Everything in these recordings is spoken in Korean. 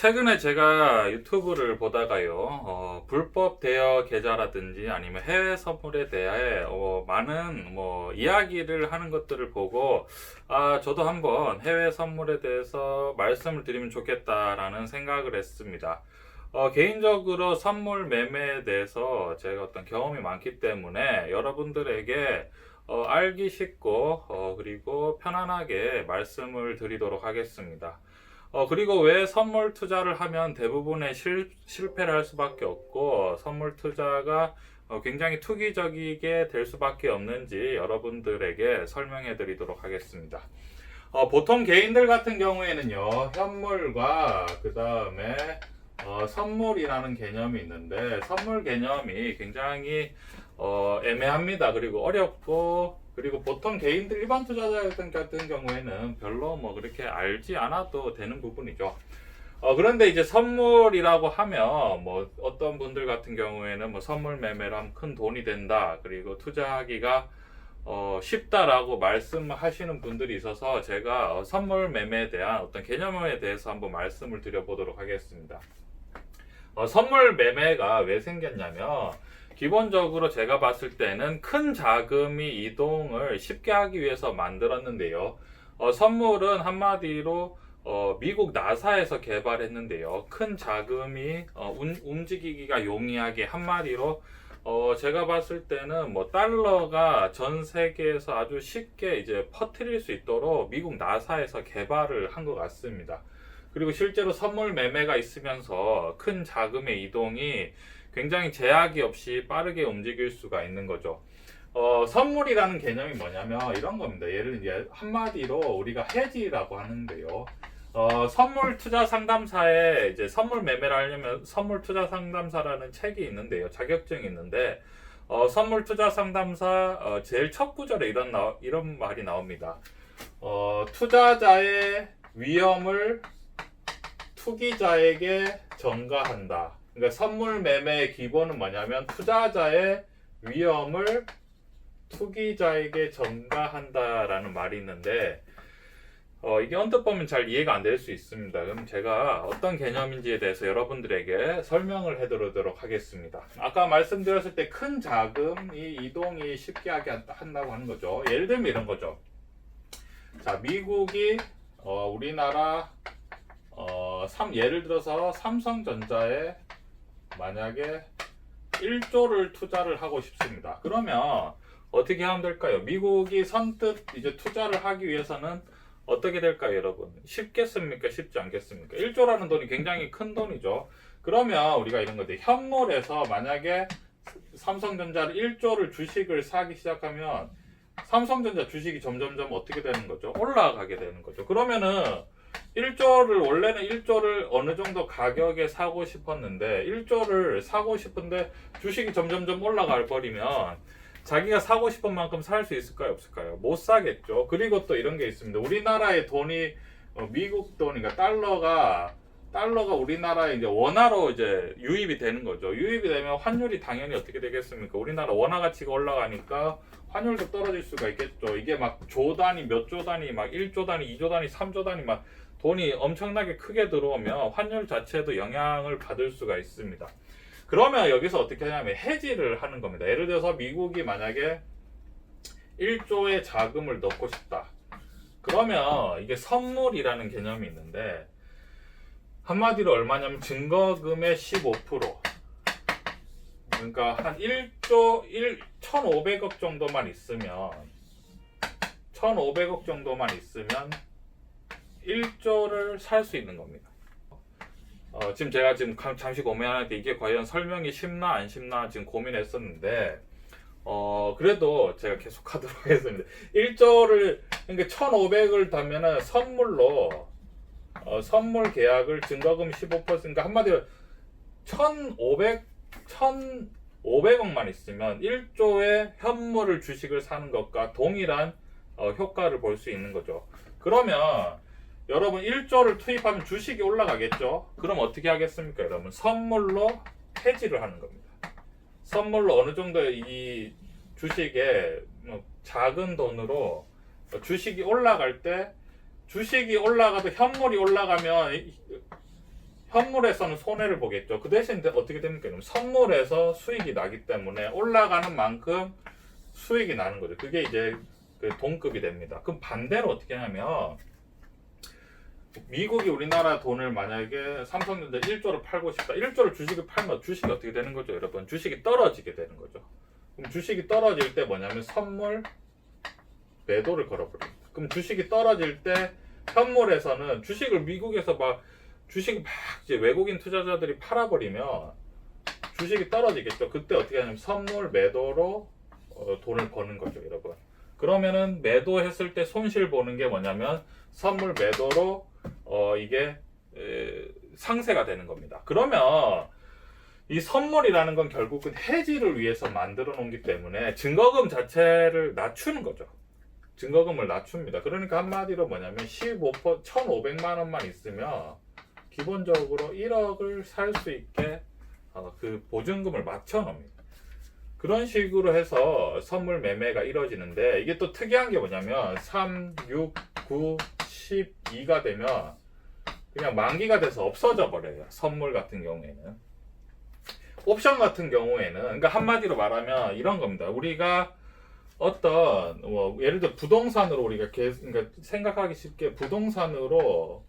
최근에 제가 유튜브를 보다가요, 불법 대여 계좌라든지 아니면 해외 선물에 대해 많은 이야기를 하는 것들을 보고, 저도 한번 해외 선물에 대해서 말씀을 드리면 좋겠다라는 생각을 했습니다. 개인적으로 선물 매매에 대해서 제가 어떤 경험이 많기 때문에 여러분들에게 알기 쉽고 그리고 편안하게 말씀을 드리도록 하겠습니다. 그리고 왜 선물 투자를 하면 대부분의 실패를 할 수밖에 없고 선물 투자가 굉장히 투기적이게 될 수밖에 없는지 여러분들에게 설명해 드리도록 하겠습니다. 보통 개인들 같은 경우에는요, 현물과 그 다음에 선물이라는 개념이 있는데, 선물 개념이 굉장히 애매합니다. 그리고 어렵고, 그리고 보통 개인들 일반 투자자 같은 경우에는 별로 그렇게 알지 않아도 되는 부분이죠. 그런데 이제 선물이라고 하면 어떤 분들 같은 경우에는 선물 매매를 하면 큰 돈이 된다, 그리고 투자하기가 쉽다라고 말씀하시는 분들이 있어서 제가 선물 매매에 대한 어떤 개념에 대해서 한번 말씀을 드려보도록 하겠습니다. 선물 매매가 왜 생겼냐면, 기본적으로 제가 봤을 때는 큰 자금이 이동을 쉽게 하기 위해서 만들었는데요. 선물은 한마디로 미국 나사에서 개발했는데요. 큰 자금이 움직이기가 용이하게, 한마디로 제가 봤을 때는 달러가 전 세계에서 아주 쉽게 이제 퍼뜨릴 수 있도록 미국 나사에서 개발을 한 것 같습니다. 그리고 실제로 선물 매매가 있으면서 큰 자금의 이동이 굉장히 제약이 없이 빠르게 움직일 수가 있는 거죠. 선물이라는 개념이 뭐냐면 이런 겁니다. 예를 들어 한마디로 우리가 해지라고 하는데요. 선물 투자 상담사에 이제 선물 매매를 하려면 선물 투자 상담사라는 책이 있는데요. 자격증이 있는데, 선물 투자 상담사 제일 첫 구절에 이런 말이 나옵니다. 투자자의 위험을 투기자에게 전가한다. 그러니까 선물 매매의 기본은 뭐냐면 투자자의 위험을 투기자에게 전가한다라는 말이 있는데, 이게 언뜻 보면 잘 이해가 안 될 수 있습니다. 그럼 제가 어떤 개념인지에 대해서 여러분들에게 설명을 해드리도록 하겠습니다. 아까 말씀드렸을 때 큰 자금이 이동이 쉽게 하게 한다고 하는 거죠. 예를 들면 이런 거죠. 자, 미국이 우리나라 예를 들어서 삼성전자에 만약에 1조를 투자를 하고 싶습니다. 그러면 어떻게 하면 될까요? 미국이 선뜻 이제 투자를 하기 위해서는 어떻게 될까요, 여러분? 쉽겠습니까? 쉽지 않겠습니까? 1조라는 돈이 굉장히 큰 돈이죠. 그러면 우리가 이런 거죠. 현물에서 만약에 삼성전자를 1조를 주식을 사기 시작하면 삼성전자 주식이 점점점 어떻게 되는 거죠? 올라가게 되는 거죠. 그러면은 1조를 원래는 1조를 어느 정도 가격에 사고 싶었는데 1조를 사고 싶은데 주식이 점점점 올라갈 버리면 자기가 사고 싶은 만큼 살 수 있을까요, 없을까요? 못 사겠죠. 그리고 또 이런 게 있습니다. 우리나라의 돈이 미국 돈, 그러니까 달러가 우리나라에 이제 원화로 이제 유입이 되는 거죠. 유입이 되면 환율이 당연히 어떻게 되겠습니까? 우리나라 원화 가치가 올라가니까 환율도 떨어질 수가 있겠죠. 이게 막 조 단위, 몇 조 단위, 막 1조 단위, 2조 단위, 3조 단위 막 돈이 엄청나게 크게 들어오면 환율 자체도 영향을 받을 수가 있습니다. 그러면 여기서 어떻게 하냐면 해지를 하는 겁니다. 예를 들어서 미국이 만약에 1조의 자금을 넣고 싶다. 그러면 이게 선물이라는 개념이 있는데, 한마디로 얼마냐면 증거금의 15%. 그러니까 한 1,500억 정도만 있으면 1,500억 정도만 있으면 1조를 살 수 있는 겁니다. 지금 제가 잠시 고민하는데 이게 과연 설명이 쉽나 안 쉽나 지금 고민했었는데, 그래도 제가 계속 하도록 하겠습니다. 1조를, 그러니까 1,500을 다면은 선물로, 선물 계약을 증거금 15%, 한마디로 1,500억만 있으면 1조의 현물을 주식을 사는 것과 동일한 효과를 볼 수 있는 거죠. 그러면 여러분 1조를 투입하면 주식이 올라가겠죠. 그럼 어떻게 하겠습니까, 여러분? 선물로 해지를 하는 겁니다. 선물로 어느 정도 이 주식에 작은 돈으로 주식이 올라갈 때, 주식이 올라가도 현물이 올라가면 현물에서는 손해를 보겠죠. 그 대신 어떻게 됩니까? 그럼 선물에서 수익이 나기 때문에 올라가는 만큼 수익이 나는 거죠. 그게 이제 그 동급이 됩니다. 그럼 반대로 어떻게 하냐면 미국이 우리나라 돈을 만약에 삼성전자 1조를 팔고 싶다. 1조를 주식을 팔면 주식이 어떻게 되는 거죠, 여러분? 주식이 떨어지게 되는 거죠. 그럼 주식이 떨어질 때 뭐냐면 선물 매도를 걸어버립니다. 그럼 주식이 떨어질 때 현물에서는 주식을 미국에서 주식을 막 이제 외국인 투자자들이 팔아버리면 주식이 떨어지겠죠. 그때 어떻게 하냐면 선물 매도로 돈을 버는 거죠, 여러분. 그러면은 매도했을 때 손실 보는 게 뭐냐면 선물 매도로 이게 상세가 되는 겁니다. 그러면 이 선물이라는 건 결국은 해지를 위해서 만들어 놓기 때문에 증거금 자체를 낮추는 거죠. 증거금을 낮춥니다. 그러니까 한마디로 뭐냐면 1,500만 원만 있으면 기본적으로 1억을 살 수 있게 그 보증금을 맞춰 놓습니다. 그런 식으로 해서 선물 매매가 이루어지는데 이게 또 특이한 게 뭐냐면 3, 6, 9, 12가 되면 그냥 만기가 돼서 없어져 버려요. 선물 같은 경우에는. 옵션 같은 경우에는 그러니까 한마디로 말하면 이런 겁니다. 우리가 어떤 예를 들어 부동산으로 우리가 그러니까 생각하기 쉽게 부동산으로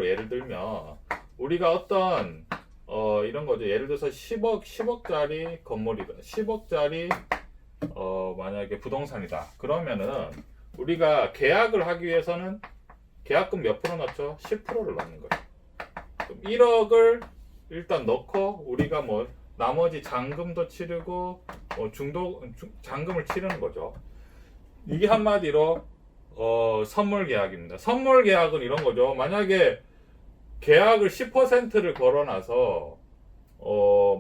예를 들면 우리가 어떤 이런 거죠. 예를 들어서 10억짜리 건물이다. 10억짜리 만약에 부동산이다. 그러면은 우리가 계약을 하기 위해서는 계약금 몇 프로 넣죠? 10%를 넣는 거예요. 그럼 1억을 일단 넣고 우리가 나머지 잔금도 치르고 잔금을 치르는 거죠. 이게 한마디로 선물 계약입니다. 선물 계약은 이런 거죠. 만약에 계약을 10%를 걸어놔서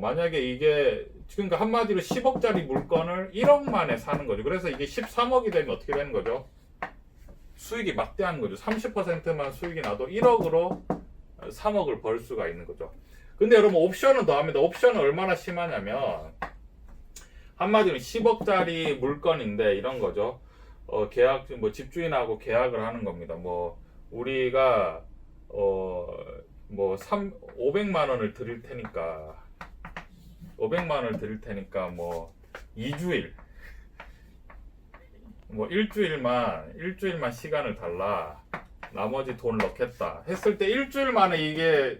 만약에 이게 그러니까 한마디로 10억짜리 물건을 1억 만에 사는 거죠. 그래서 이게 13억이 되면 어떻게 되는 거죠? 수익이 막대한 거죠. 30%만 수익이 나도 1억으로 3억을 벌 수가 있는 거죠. 근데 여러분 옵션은 더합니다. 옵션은 얼마나 심하냐면 한마디로 10억짜리 물건인데 이런 거죠. 계약 집주인하고 계약을 하는 겁니다. 우리가 500만 원을 드릴 테니까 2주일 일주일만 시간을 달라. 나머지 돈을 넣겠다 했을 때 일주일 만에 이게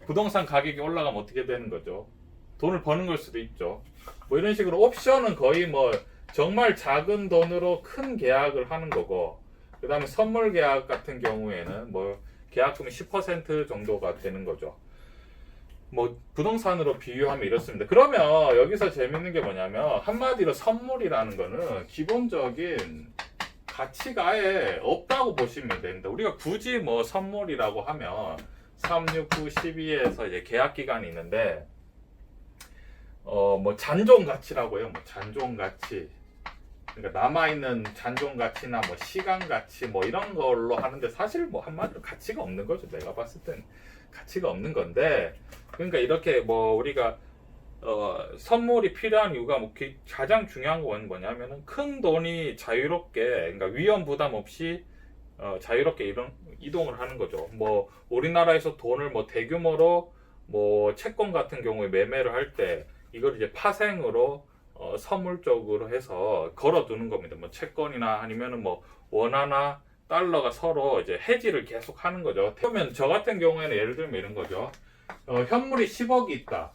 부동산 가격이 올라가면 어떻게 되는 거죠? 돈을 버는 걸 수도 있죠. 이런 식으로 옵션은 거의 정말 작은 돈으로 큰 계약을 하는 거고, 그 다음에 선물 계약 같은 경우에는 계약금이 10% 정도가 되는 거죠. 부동산으로 비유하면 이렇습니다. 그러면 여기서 재밌는 게 뭐냐면 한마디로 선물이라는 거는 기본적인 가치가 아예 없다고 보시면 됩니다. 우리가 굳이 선물이라고 하면 3, 6, 9, 12에서 이제 계약 기간이 있는데 잔존 가치라고 해요. 잔존 가치. 그러니까 남아있는 잔존 가치나 시간 가치 이런 걸로 하는데 사실 한마디로 가치가 없는 거죠. 내가 봤을 땐 가치가 없는 건데, 그러니까 이렇게 우리가 선물이 필요한 이유가 가장 중요한 건 뭐냐면은 큰 돈이 자유롭게, 그러니까 위험 부담 없이 자유롭게 이동을 하는 거죠. 우리나라에서 돈을 대규모로 채권 같은 경우에 매매를 할 때 이걸 이제 파생으로 선물적으로 해서 걸어두는 겁니다. 채권이나 아니면은 원화나 달러가 서로 이제 해지를 계속 하는 거죠. 그러면 저 같은 경우에는 예를 들면 이런 거죠. 현물이 10억이 있다.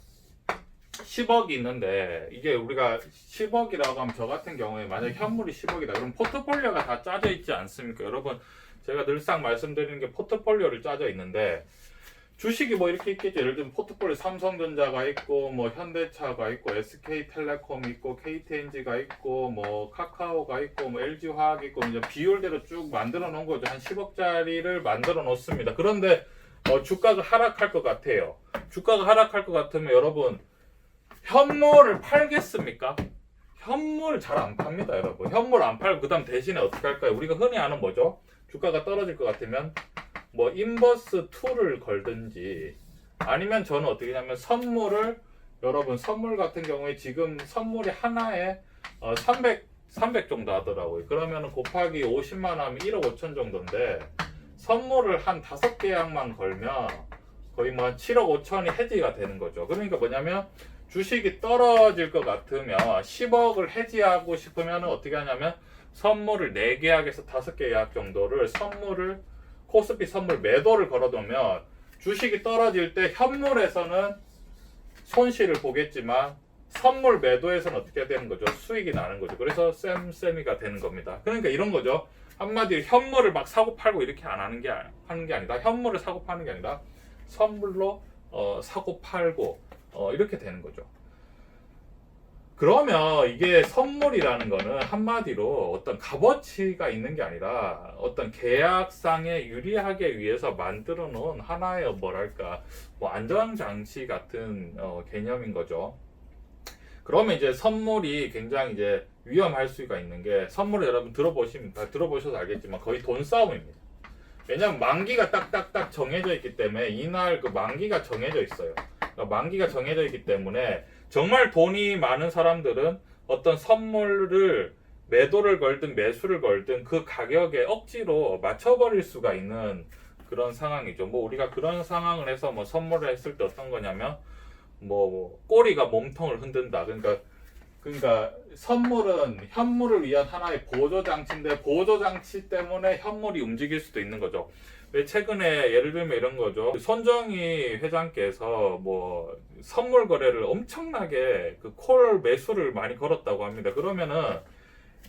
10억이 있는데 이게 우리가 10억이라고 하면 저 같은 경우에 만약 현물이 10억이다. 그럼 포트폴리오가 다 짜져 있지 않습니까? 여러분 제가 늘상 말씀드리는 게 포트폴리오를 짜져 있는데 주식이 이렇게 있겠죠. 예를 들면 포트폴리오 삼성전자가 있고 현대차가 있고 SK텔레콤이 있고 KTNG가 있고 카카오가 있고 LG화학이 있고 이제 비율대로 쭉 만들어 놓은 거죠. 한 10억짜리를 만들어 놓습니다. 그런데 주가가 하락할 것 같아요. 주가가 하락할 것 같으면 여러분 현물을 팔겠습니까? 현물 잘 안 팝니다, 여러분. 현물 안 팔고 그다음 대신에 어떻게 할까요? 우리가 흔히 아는 뭐죠? 주가가 떨어질 것 같으면 인버스 2를 걸든지 아니면 저는 어떻게 하냐면 여러분 선물 같은 경우에 지금 선물이 하나에 300 정도 하더라고요. 그러면 곱하기 50만 하면 1억 5천 정도인데 선물을 한 5계약만 걸면 거의 뭐 한 7억 5천이 해지가 되는 거죠. 그러니까 뭐냐면 주식이 떨어질 것 같으면 10억을 해지하고 싶으면 어떻게 하냐면 선물을 4개 약에서 5개 약 정도를 선물을 코스피 선물 매도를 걸어두면 주식이 떨어질 때 현물에서는 손실을 보겠지만 선물 매도에서는 어떻게 되는 거죠? 수익이 나는 거죠. 그래서 쌤쌤이가 되는 겁니다. 그러니까 이런 거죠. 한마디로 현물을 막 사고 팔고 이렇게 안 하는 게 아니다. 현물을 사고 파는 게 아니라 선물로 사고 팔고 이렇게 되는 거죠. 그러면 이게 선물이라는 거는 한마디로 어떤 값어치가 있는 게 아니라 어떤 계약상에 유리하게 위해서 만들어 놓은 하나의 뭐랄까 뭐 안전장치 같은 개념인 거죠. 그러면 이제 선물이 굉장히 이제 위험할 수가 있는 게 선물을 여러분 들어보셔서 알겠지만 거의 돈 싸움입니다. 왜냐면 만기가 딱딱딱 정해져 있기 때문에 이날 그 만기가 정해져 있어요. 그러니까 만기가 정해져 있기 때문에 정말 돈이 많은 사람들은 어떤 선물을 매도를 걸든 매수를 걸든 그 가격에 억지로 맞춰버릴 수가 있는 그런 상황이죠. 뭐 우리가 그런 상황을 해서 뭐 선물을 했을 때 어떤 거냐면 뭐 꼬리가 몸통을 흔든다. 그러니까 선물은 현물을 위한 하나의 보조장치인데 보조장치 때문에 현물이 움직일 수도 있는 거죠. 왜 최근에 예를 들면 이런 거죠. 손정희 회장께서 뭐 선물 거래를 엄청나게 그 콜 매수를 많이 걸었다고 합니다. 그러면은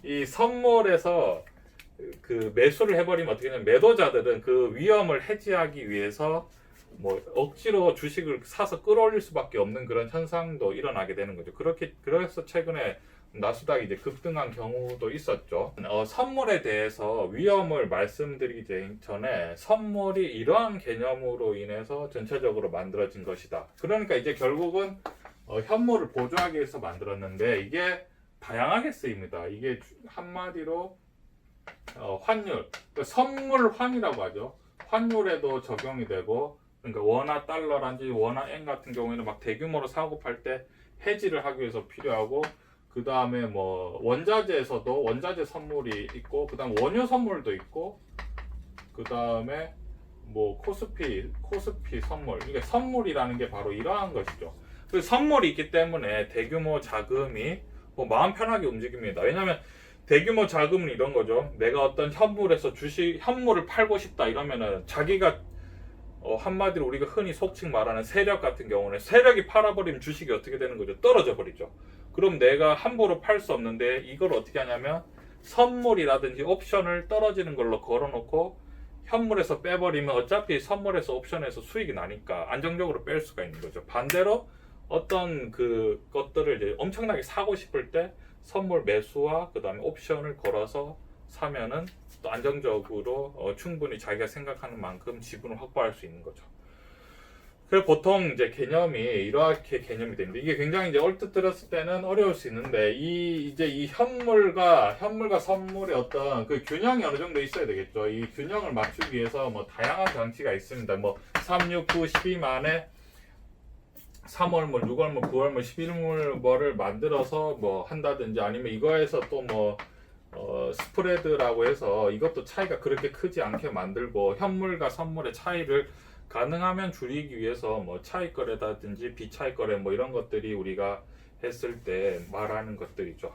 이 선물에서 그 매수를 해버리면 어떻게 되냐면 매도자들은 그 위험을 해지하기 위해서 뭐 억지로 주식을 사서 끌어올릴 수밖에 없는 그런 현상도 일어나게 되는 거죠. 그래서 최근에 나스닥이 이제 급등한 경우도 있었죠. 선물에 대해서 위험을 말씀드리기 전에 선물이 이러한 개념으로 인해서 전체적으로 만들어진 것이다. 그러니까 이제 결국은 현물을 보조하기 위해서 만들었는데 이게 다양하게 쓰입니다. 이게 한마디로 환율, 그러니까 선물환이라고 하죠. 환율에도 적용이 되고 그러니까 원화 달러란지 원화 엔 같은 경우에는 막 대규모로 사고 팔 때 해지를 하기 위해서 필요하고 그 다음에 뭐 원자재에서도 원자재 선물이 있고 그 다음 원유 선물도 있고 그 다음에 뭐 코스피 선물 이게 선물이라는 게 바로 이러한 것이죠. 그 선물이 있기 때문에 대규모 자금이 뭐 마음 편하게 움직입니다. 왜냐하면 대규모 자금은 이런 거죠. 내가 어떤 현물에서 현물을 팔고 싶다 이러면은 자기가 한마디로 우리가 흔히 속칭 말하는 세력 같은 경우는 세력이 팔아버리면 주식이 어떻게 되는 거죠? 떨어져 버리죠. 그럼 내가 함부로 팔 수 없는데 이걸 어떻게 하냐면 선물이라든지 옵션을 떨어지는 걸로 걸어놓고 현물에서 빼버리면 어차피 선물에서 옵션에서 수익이 나니까 안정적으로 뺄 수가 있는 거죠. 반대로 어떤 그 것들을 이제 엄청나게 사고 싶을 때 선물 매수와 그 다음에 옵션을 걸어서 사면은 또 안정적으로 충분히 자기가 생각하는 만큼 지분을 확보할 수 있는 거죠. 그래서 보통 이제 개념이 이렇게 개념이 됩니다. 이게 굉장히 이제 얼뜻 들었을 때는 어려울 수 있는데 이 현물과 선물의 어떤 그 균형이 어느 정도 있어야 되겠죠. 이 균형을 맞추기 위해서 뭐 다양한 장치가 있습니다. 뭐 3, 6, 9, 12만에 3월물, 6월물, 9월물, 11월물을 만들어서 뭐 한다든지 아니면 이거에서 또 뭐 스프레드라고 해서 이것도 차이가 그렇게 크지 않게 만들고 현물과 선물의 차이를 가능하면 줄이기 위해서 뭐 차익 거래다든지 비차익 거래 뭐 이런 것들이 우리가 했을 때 말하는 것들이죠.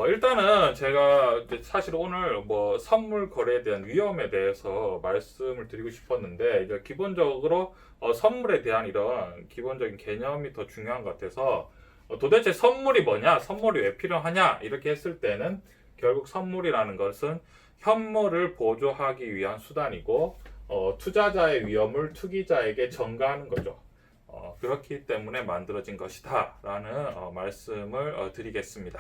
일단은 제가 사실 오늘 뭐 선물 거래에 대한 위험에 대해서 말씀을 드리고 싶었는데 이제 기본적으로 선물에 대한 이런 기본적인 개념이 더 중요한 것 같아서 도대체 선물이 뭐냐, 선물이 왜 필요하냐 이렇게 했을 때는 결국 선물이라는 것은 현물을 보조하기 위한 수단이고 투자자의 위험을 투기자에게 전가하는 거죠. 그렇기 때문에 만들어진 것이다 라는 말씀을 드리겠습니다.